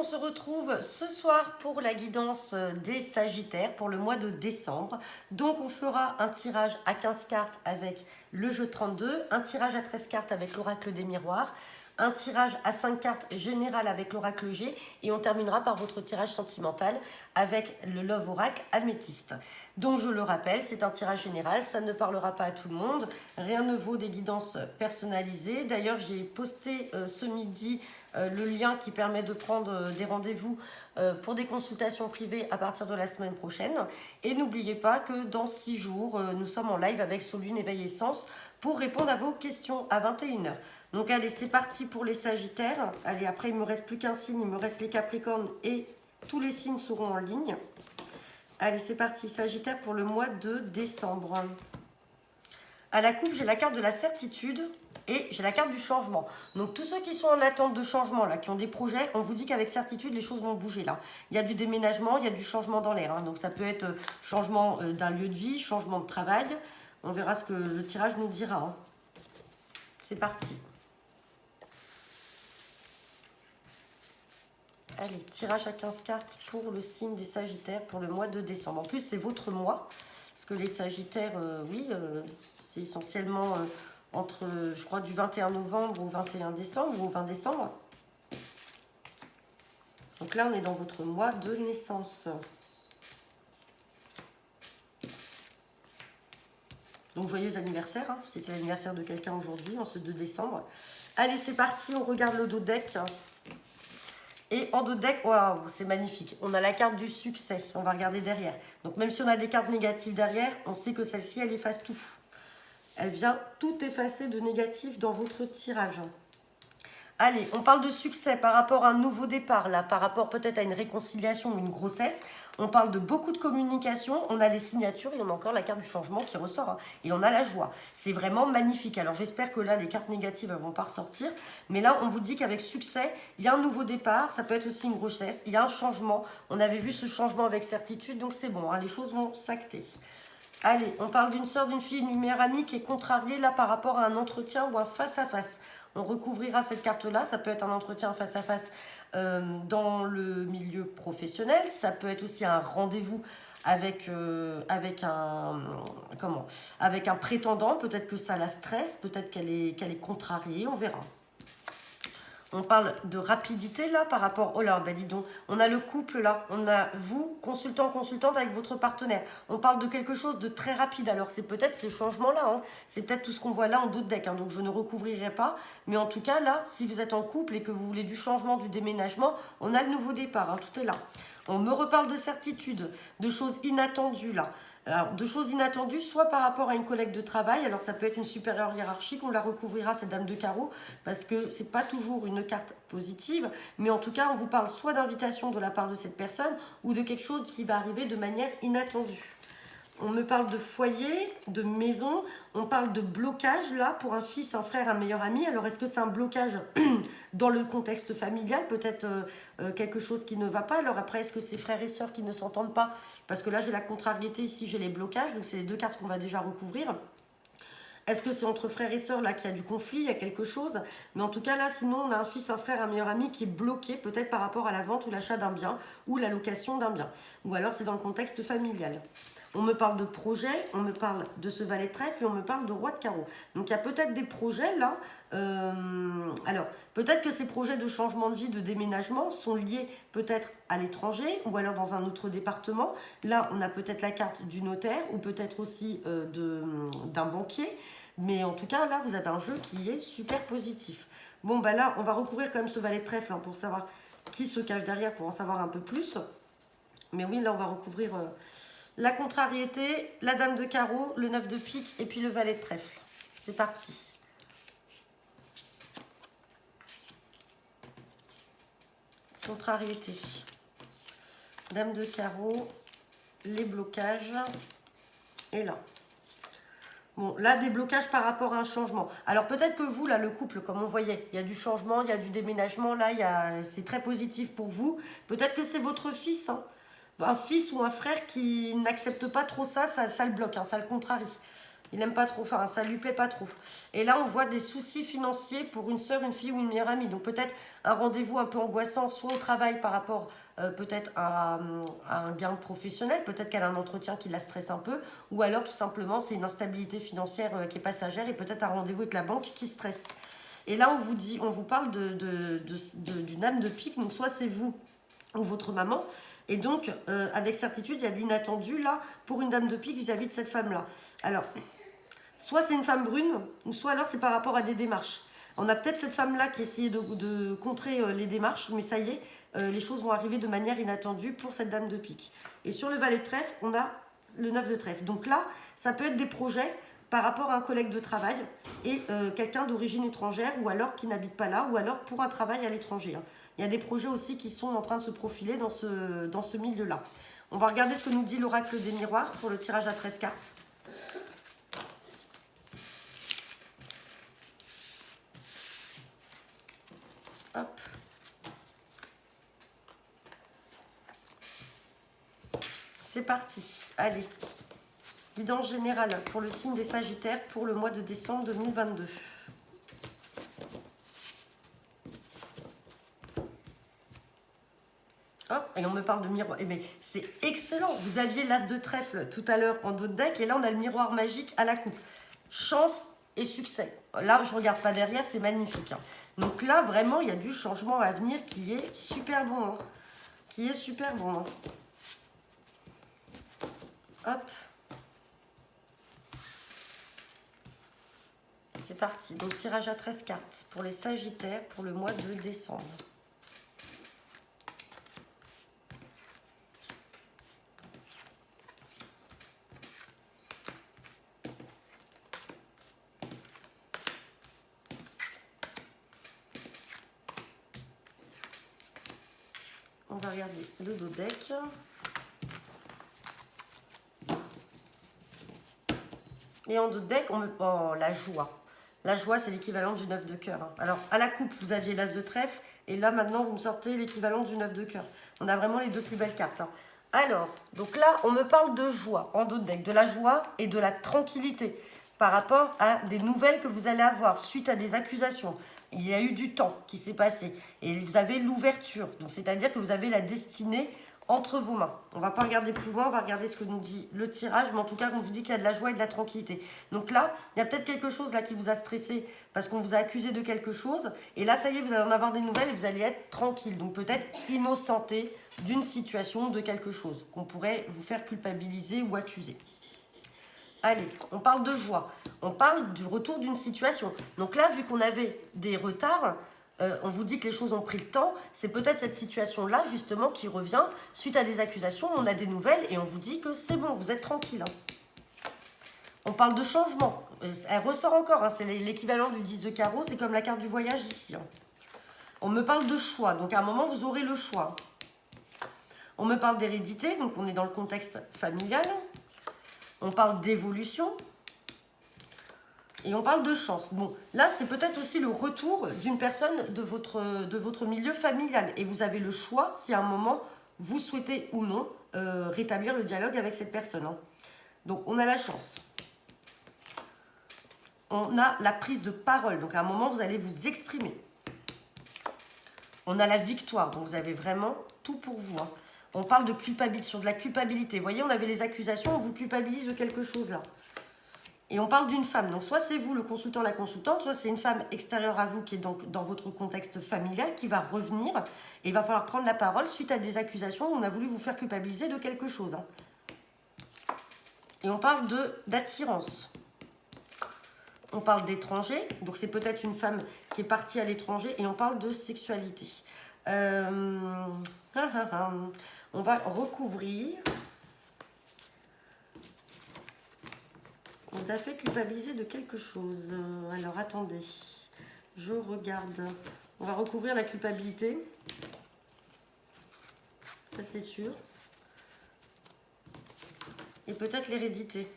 on se retrouve ce soir pour la guidance des Sagittaires pour le mois de décembre. Donc on fera un tirage à 15 cartes avec le jeu 32, un tirage à 13 cartes avec l'oracle des miroirs, un tirage à 5 cartes général avec l'oracle G et on terminera par votre tirage sentimental avec le Love Oracle Améthyste. Donc je le rappelle, c'est un tirage général, ça ne parlera pas à tout le monde, rien ne vaut des guidances personnalisées. D'ailleurs j'ai posté ce midi le lien qui permet de prendre des rendez-vous pour des consultations privées à partir de la semaine prochaine. Et n'oubliez pas que dans 6 jours, nous sommes en live avec Solune Éveil Essence pour répondre à vos questions à 21h. Donc allez, c'est parti pour les Sagittaires. Allez, après il ne me reste plus qu'un signe, il me reste les Capricornes et tous les signes seront en ligne. Allez, c'est parti, Sagittaire pour le mois de décembre. À la coupe, j'ai la carte de la certitude et j'ai la carte du changement. Donc tous ceux qui sont en attente de changement, là, qui ont des projets, on vous dit qu'avec certitude, les choses vont bouger là. Il y a du déménagement, il y a du changement dans l'air. Donc ça peut être changement d'un lieu de vie, changement de travail. On verra ce que le tirage nous dira. C'est parti. Allez, tirage à 15 cartes pour le signe des Sagittaires pour le mois de décembre. En plus, c'est votre mois. Parce que les Sagittaires, c'est essentiellement entre, je crois, du 21 novembre au 21 décembre ou au 20 décembre. Donc là, on est dans votre mois de naissance. Donc, joyeux anniversaire, si c'est l'anniversaire de quelqu'un aujourd'hui, en ce 2 décembre. Allez, c'est parti, on regarde le dos deck. Et en dos de deck, waouh, c'est magnifique. On a la carte du succès. On va regarder derrière. Donc, même si on a des cartes négatives derrière, on sait que celle-ci, elle efface tout. Elle vient tout effacer de négatif dans votre tirage. Allez, on parle de succès par rapport à un nouveau départ, là, par rapport peut-être à une réconciliation ou une grossesse. On parle de beaucoup de communication, on a les signatures et on a encore la carte du changement qui ressort. Et on a la joie. C'est vraiment magnifique. Alors j'espère que là, les cartes négatives ne vont pas ressortir. Mais là, on vous dit qu'avec succès, il y a un nouveau départ. Ça peut être aussi une grossesse. Il y a un changement. On avait vu ce changement avec certitude, donc c'est bon. Les choses vont s'acter. Allez, on parle d'une soeur, d'une fille, une meilleure amie qui est contrariée là par rapport à un entretien ou un face-à-face. On recouvrira cette carte-là. Ça peut être un entretien face-à-face dans le milieu professionnel. Ça peut être aussi un rendez-vous avec un prétendant. Peut-être que ça la stresse. Peut-être qu'elle est contrariée. On verra. On parle de rapidité là par rapport... Oh là, bah dis donc, on a le couple là, on a vous, consultant, consultante avec votre partenaire. On parle de quelque chose de très rapide. Alors c'est peut-être ces changements-là, c'est peut-être tout ce qu'on voit là en dos de deck. Donc je ne recouvrirai pas. Mais en tout cas là, si vous êtes en couple et que vous voulez du changement, du déménagement, on a le nouveau départ, tout est là. On me reparle de certitude, de choses inattendues là. Alors, de choses inattendues, soit par rapport à une collègue de travail, alors ça peut être une supérieure hiérarchique, on la recouvrira, cette dame de carreau, parce que c'est pas toujours une carte positive, mais en tout cas, on vous parle soit d'invitation de la part de cette personne, ou de quelque chose qui va arriver de manière inattendue. On me parle de foyer, de maison, on parle de blocage là pour un fils, un frère, un meilleur ami. Alors est-ce que c'est un blocage dans le contexte familial, peut-être quelque chose qui ne va pas? Alors après, est-ce que c'est frères et sœurs qui ne s'entendent pas? Parce que là j'ai la contrariété, ici j'ai les blocages, donc c'est les deux cartes qu'on va déjà recouvrir. Est-ce que c'est entre frères et sœurs là qu'il y a du conflit, il y a quelque chose? Mais en tout cas là, sinon on a un fils, un frère, un meilleur ami qui est bloqué peut-être par rapport à la vente ou l'achat d'un bien ou la location d'un bien. Ou alors c'est dans le contexte familial. On me parle de projet, on me parle de ce valet de trèfle et on me parle de roi de carreau. Donc il y a peut-être des projets là. Alors peut-être que ces projets de changement de vie, de déménagement sont liés peut-être à l'étranger ou alors dans un autre département. Là on a peut-être la carte du notaire ou peut-être aussi d'un banquier. Mais en tout cas là vous avez un jeu qui est super positif. Bon bah là on va recouvrir quand même ce valet de trèfle pour savoir qui se cache derrière, pour en savoir un peu plus. Mais oui là on va recouvrir... la contrariété, la dame de carreau, le 9 de pique et puis le valet de trèfle. C'est parti. Contrariété. Dame de carreau, les blocages. Et là. Bon, là, des blocages par rapport à un changement. Alors, peut-être que vous, là, le couple, comme on voyait, il y a du changement, il y a du déménagement. Là, c'est très positif pour vous. Peut-être que c'est votre fils, un fils ou un frère qui n'accepte pas trop ça, ça le bloque, ça le contrarie. Il n'aime pas trop, enfin ça lui plaît pas trop. Et là on voit des soucis financiers pour une soeur, une fille ou une meilleure amie. Donc peut-être un rendez-vous un peu angoissant, soit au travail par rapport peut-être à un gain professionnel, peut-être qu'elle a un entretien qui la stresse un peu, ou alors tout simplement c'est une instabilité financière qui est passagère et peut-être un rendez-vous avec la banque qui stresse. Et là on vous parle d'une âme de pique, donc soit c'est vous ou votre maman. Et donc, avec certitude, il y a de l'inattendu là pour une dame de pique vis-à-vis de cette femme-là. Alors, soit c'est une femme brune, ou soit alors c'est par rapport à des démarches. On a peut-être cette femme-là qui essayait de contrer les démarches, mais ça y est, les choses vont arriver de manière inattendue pour cette dame de pique. Et sur le valet de trèfle, on a le 9 de trèfle. Donc là, ça peut être des projets par rapport à un collègue de travail et quelqu'un d'origine étrangère, ou alors qui n'habite pas là, ou alors pour un travail à l'étranger. Il y a des projets aussi qui sont en train de se profiler dans ce milieu-là. On va regarder ce que nous dit l'oracle des miroirs pour le tirage à 13 cartes. Hop. C'est parti. Allez. Guidance générale pour le signe des Sagittaires pour le mois de décembre 2022. Hop, et on me parle de miroir. Eh bien, c'est excellent. Vous aviez l'as de trèfle tout à l'heure en dos de deck et là on a le miroir magique à la coupe. Chance et succès. Là, je ne regarde pas derrière, c'est magnifique. Donc là, vraiment, il y a du changement à venir qui est super bon. Qui est super bon. Hop. C'est parti. Donc, tirage à 13 cartes pour les Sagittaires pour le mois de décembre. On va regarder le dos deck. Et en dos deck, on me... Oh, la joie. La joie, c'est l'équivalent du 9 de cœur. Alors, à la coupe, vous aviez l'as de trèfle. Et là, maintenant, vous me sortez l'équivalent du 9 de cœur. On a vraiment les deux plus belles cartes. Alors, donc là, on me parle de joie en dos de deck. De la joie et de la tranquillité par rapport à des nouvelles que vous allez avoir suite à des accusations. Il y a eu du temps qui s'est passé. Et vous avez l'ouverture. Donc, c'est-à-dire que vous avez la destinée entre vos mains. On ne va pas regarder plus loin, on va regarder ce que nous dit le tirage, mais en tout cas, on vous dit qu'il y a de la joie et de la tranquillité. Donc là, il y a peut-être quelque chose là qui vous a stressé parce qu'on vous a accusé de quelque chose. Et là, ça y est, vous allez en avoir des nouvelles et vous allez être tranquille. Donc peut-être innocenté d'une situation, de quelque chose qu'on pourrait vous faire culpabiliser ou accuser. Allez, on parle de joie. On parle du retour d'une situation. Donc là, vu qu'on avait des retards, on vous dit que les choses ont pris le temps. C'est peut-être cette situation-là, justement, qui revient suite à des accusations. On a des nouvelles et on vous dit que c'est bon, vous êtes tranquille. On parle de changement. Elle ressort encore. C'est l'équivalent du 10 de carreau. C'est comme la carte du voyage ici. On me parle de choix. Donc, à un moment, vous aurez le choix. On me parle d'hérédité. Donc, on est dans le contexte familial. On parle d'évolution. Et on parle de chance. Bon, là, c'est peut-être aussi le retour d'une personne de votre milieu familial. Et vous avez le choix, si à un moment, vous souhaitez ou non rétablir le dialogue avec cette personne. Donc, on a la chance. On a la prise de parole. Donc, à un moment, vous allez vous exprimer. On a la victoire. Donc, vous avez vraiment tout pour vous. On parle de culpabilité, sur de la culpabilité. Vous voyez, on avait les accusations, on vous culpabilise de quelque chose là. Et on parle d'une femme. Donc, soit c'est vous, le consultant, la consultante, soit c'est une femme extérieure à vous qui est donc dans votre contexte familial qui va revenir et il va falloir prendre la parole suite à des accusations où on a voulu vous faire culpabiliser de quelque chose. Et on parle d'attirance. On parle d'étranger. Donc, c'est peut-être une femme qui est partie à l'étranger et on parle de sexualité. On va recouvrir. On vous a fait culpabiliser de quelque chose. Alors, attendez. Je regarde. On va recouvrir la culpabilité. Ça, c'est sûr. Et peut-être l'hérédité.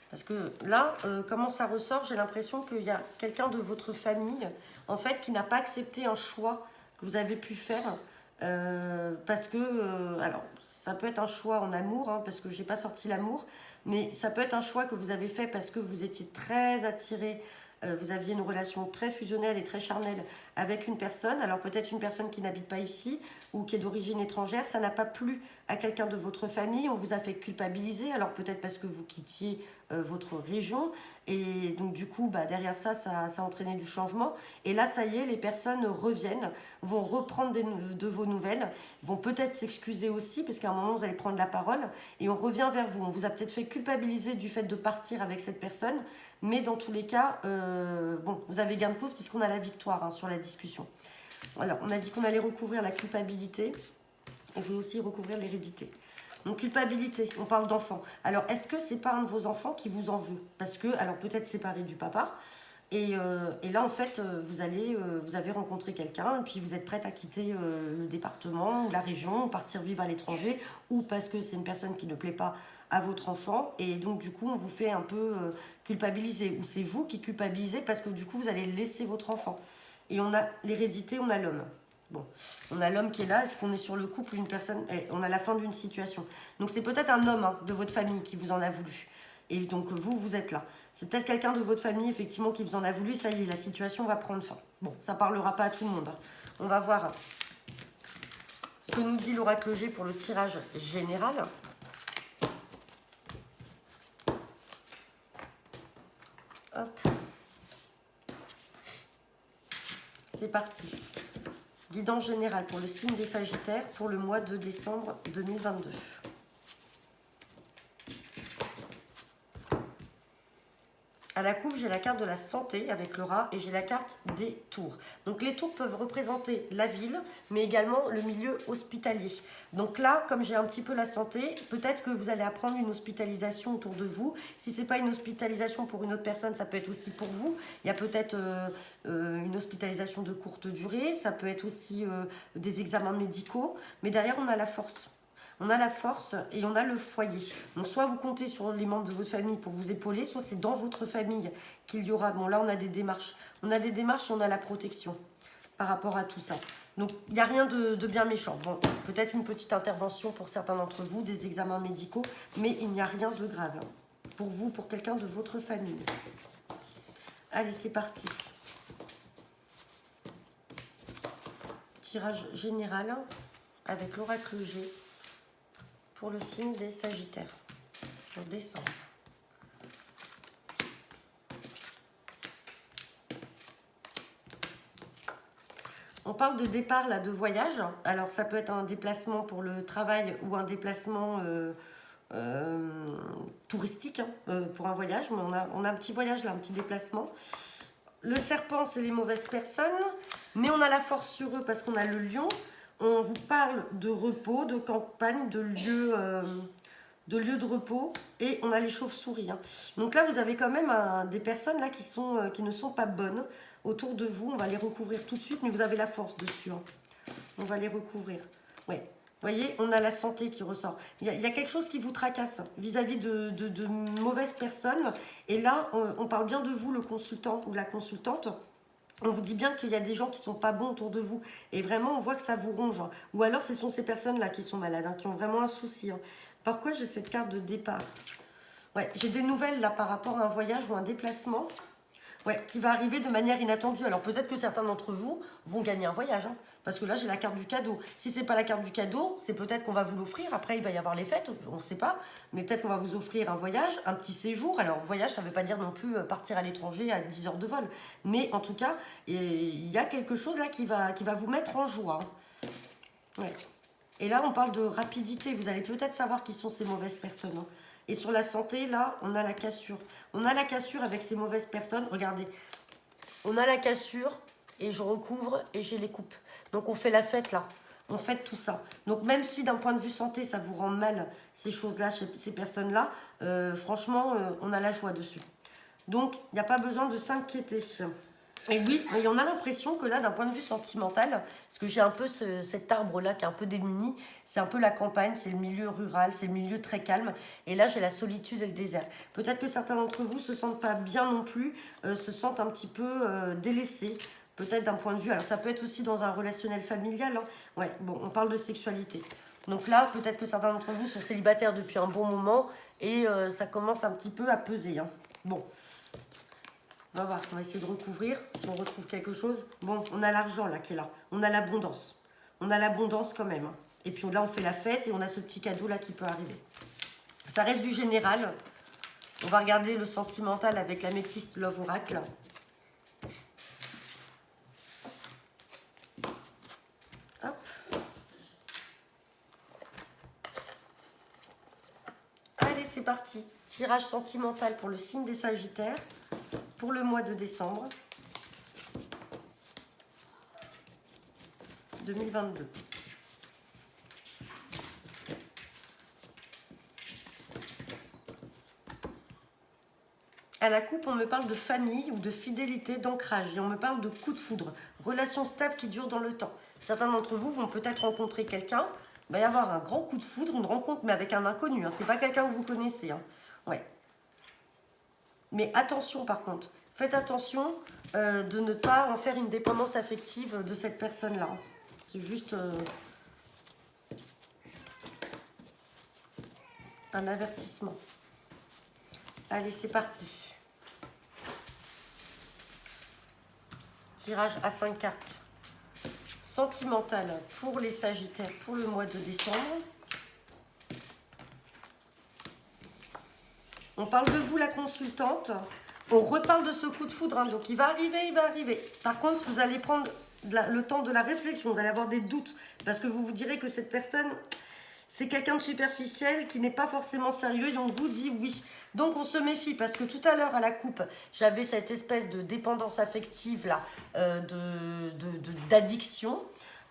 Parce que là, comment ça ressort, j'ai l'impression qu'il y a quelqu'un de votre famille, en fait, qui n'a pas accepté un choix que vous avez pu faire Parce que, alors, ça peut être un choix en amour, hein, parce que j'ai pas sorti l'amour, mais ça peut être un choix que vous avez fait parce que vous étiez très attiré, vous aviez une relation très fusionnelle et très charnelle avec une personne. Alors peut-être une personne qui n'habite pas ici ou qui est d'origine étrangère, ça n'a pas plu à quelqu'un de votre famille, on vous a fait culpabiliser, alors peut-être parce que vous quittiez votre région, et donc du coup, bah, derrière ça, ça a entraîné du changement. Et là, ça y est, les personnes reviennent, vont reprendre de vos nouvelles, vont peut-être s'excuser aussi, parce qu'à un moment, vous allez prendre la parole, et on revient vers vous. On vous a peut-être fait culpabiliser du fait de partir avec cette personne, mais dans tous les cas, bon, vous avez gain de cause, puisqu'on a la victoire hein, sur la discussion. Alors, on a dit qu'on allait recouvrir la culpabilité, et je vais aussi recouvrir l'hérédité. Donc culpabilité, on parle d'enfant. Alors est-ce que c'est pas un de vos enfants qui vous en veut? Parce que, alors peut-être séparé du papa, et là en fait vous avez rencontré quelqu'un, et puis vous êtes prête à quitter le département, ou la région, ou partir vivre à l'étranger, ou parce que c'est une personne qui ne plaît pas à votre enfant, et donc du coup on vous fait un peu culpabiliser, ou c'est vous qui culpabilisez parce que du coup vous allez laisser votre enfant. Et on a l'hérédité, on a l'homme. Bon, on a l'homme qui est là, est-ce qu'on est sur le couple, une personne, on a la fin d'une situation. Donc c'est peut-être un homme hein, de votre famille qui vous en a voulu. Et donc vous, vous êtes là. C'est peut-être quelqu'un de votre famille, effectivement, qui vous en a voulu. Ça y est, la situation va prendre fin. Bon, ça parlera pas à tout le monde. Hein. On va voir ce que nous dit l'oracle G pour le tirage général. Hop. C'est parti. Guidance générale pour le signe des Sagittaires pour le mois de décembre 2022. À la coupe, j'ai la carte de la santé avec le rat et j'ai la carte des tours. Donc les tours peuvent représenter la ville, mais également le milieu hospitalier. Donc là, comme j'ai un petit peu la santé, peut-être que vous allez apprendre une hospitalisation autour de vous. Si ce n'est pas une hospitalisation pour une autre personne, ça peut être aussi pour vous. Il y a peut-être une hospitalisation de courte durée, ça peut être aussi des examens médicaux, mais derrière, on a la force. On a la force et on a le foyer. Donc soit vous comptez sur les membres de votre famille pour vous épauler, soit c'est dans votre famille qu'il y aura. Bon là on a des démarches. On a des démarches et on a la protection par rapport à tout ça. Donc il n'y a rien de bien méchant. Bon, peut-être une petite intervention pour certains d'entre vous, des examens médicaux, mais il n'y a rien de grave. Pour vous, pour quelqu'un de votre famille. Allez, c'est parti. Tirage général avec l'oracle G. Pour le signe des Sagittaires, pour décembre. On parle de départ, là, de voyage. Alors, ça peut être un déplacement pour le travail ou un déplacement touristique pour un voyage. Mais on a un petit voyage, là, un petit déplacement. Le serpent, c'est les mauvaises personnes, mais on a la force sur eux parce qu'on a le lion. On vous parle de repos, de campagne, de lieux de repos, et on a les chauves-souris. Hein. Donc là, vous avez quand même des personnes là qui ne sont pas bonnes autour de vous. On va les recouvrir tout de suite, mais vous avez la force dessus. Hein. On va les recouvrir. Ouais. Vous voyez, on a la santé qui ressort. Il y a quelque chose qui vous tracasse vis-à-vis de mauvaises personnes. Et là, on parle bien de vous, le consultant ou la consultante. On vous dit bien qu'il y a des gens qui ne sont pas bons autour de vous. Et vraiment, on voit que ça vous ronge. Hein. Ou alors, ce sont ces personnes-là qui sont malades, hein, qui ont vraiment un souci. Hein. Pourquoi j'ai cette carte de départ? Ouais, j'ai des nouvelles là par rapport à un voyage ou un déplacement. Ouais, qui va arriver de manière inattendue. Alors peut-être que certains d'entre vous vont gagner un voyage. Hein, parce que là, j'ai la carte du cadeau. Si c'est pas la carte du cadeau, c'est peut-être qu'on va vous l'offrir. Après, il va y avoir les fêtes, on ne sait pas. Mais peut-être qu'on va vous offrir un voyage, un petit séjour. Alors, voyage, ça ne veut pas dire non plus partir à l'étranger à 10 heures de vol. Mais en tout cas, il y a quelque chose là qui va vous mettre en joie. Hein. Ouais. Et là, on parle de rapidité. Vous allez peut-être savoir qui sont ces mauvaises personnes. Hein. Et sur la santé, là, on a la cassure. On a la cassure avec ces mauvaises personnes. Regardez, on a la cassure et je recouvre et j'ai les coupes. Donc, on fait la fête, là. On fête tout ça. Donc, même si d'un point de vue santé, ça vous rend mal, ces choses-là, ces personnes-là, franchement, on a la joie dessus. Donc, il n'y a pas besoin de s'inquiéter. Et oui, mais on a l'impression que là, d'un point de vue sentimental, parce que j'ai un peu cet arbre-là qui est un peu démuni, c'est un peu la campagne, c'est le milieu rural, c'est le milieu très calme. Et là, j'ai la solitude et le désert. Peut-être que certains d'entre vous se sentent pas bien non plus, se sentent un petit peu délaissés peut-être d'un point de vue, alors ça peut être aussi dans un relationnel familial, hein. Ouais, bon, on parle de sexualité. Donc là, peut-être que certains d'entre vous sont célibataires depuis un bon moment et ça commence un petit peu à peser, hein. Bon, on va voir, on va essayer de recouvrir si on retrouve quelque chose. Bon, on a l'argent là qui est là, on a l'abondance. On a l'abondance quand même, hein. Et puis là, on fait la fête et on a ce petit cadeau là qui peut arriver. Ça reste du général. On va regarder le sentimental avec l'améthyste Love Oracle. Hop. Allez, c'est parti. Tirage sentimental pour le signe des Sagittaires pour le mois de décembre 2022. À la coupe, on me parle de famille ou de fidélité, d'ancrage. Et on me parle de coup de foudre. Relation stable qui dure dans le temps. Certains d'entre vous vont peut-être rencontrer quelqu'un. Il va y avoir un grand coup de foudre, une rencontre, mais avec un inconnu, hein. C'est pas quelqu'un que vous connaissez, hein. Ouais. Mais attention par contre. Faites attention de ne pas en faire une dépendance affective de cette personne-là. C'est juste un avertissement. Allez, c'est parti. Tirage à 5 cartes. Sentimental pour les Sagittaires pour le mois de décembre. On parle de vous, la consultante. On reparle de ce coup de foudre, hein. Donc il va arriver, il va arriver. Par contre, vous allez prendre le temps de la réflexion. Vous allez avoir des doutes parce que vous vous direz que cette personne, c'est quelqu'un de superficiel qui n'est pas forcément sérieux et on vous dit oui. Donc on se méfie parce que tout à l'heure à la coupe, j'avais cette espèce de dépendance affective là, d'addiction.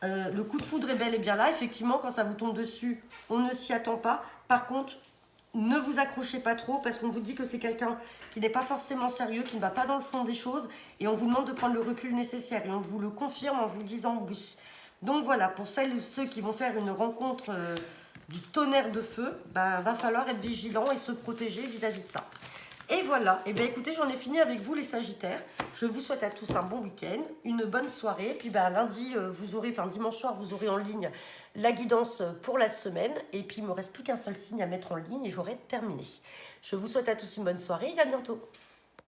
Le coup de foudre est bel et bien là. Effectivement, quand ça vous tombe dessus, on ne s'y attend pas. Par contre, ne vous accrochez pas trop parce qu'on vous dit que c'est quelqu'un qui n'est pas forcément sérieux, qui ne va pas dans le fond des choses et on vous demande de prendre le recul nécessaire et on vous le confirme en vous disant oui. Donc voilà, pour celles ou ceux qui vont faire une rencontre du tonnerre de feu, ben, va falloir être vigilant et se protéger vis-à-vis de ça. Et voilà, et bien écoutez, j'en ai fini avec vous les Sagittaires. Je vous souhaite à tous un bon week-end, une bonne soirée. Puis ben, lundi, dimanche soir, vous aurez en ligne la guidance pour la semaine. Et puis il ne me reste plus qu'un seul signe à mettre en ligne et j'aurai terminé. Je vous souhaite à tous une bonne soirée et à bientôt.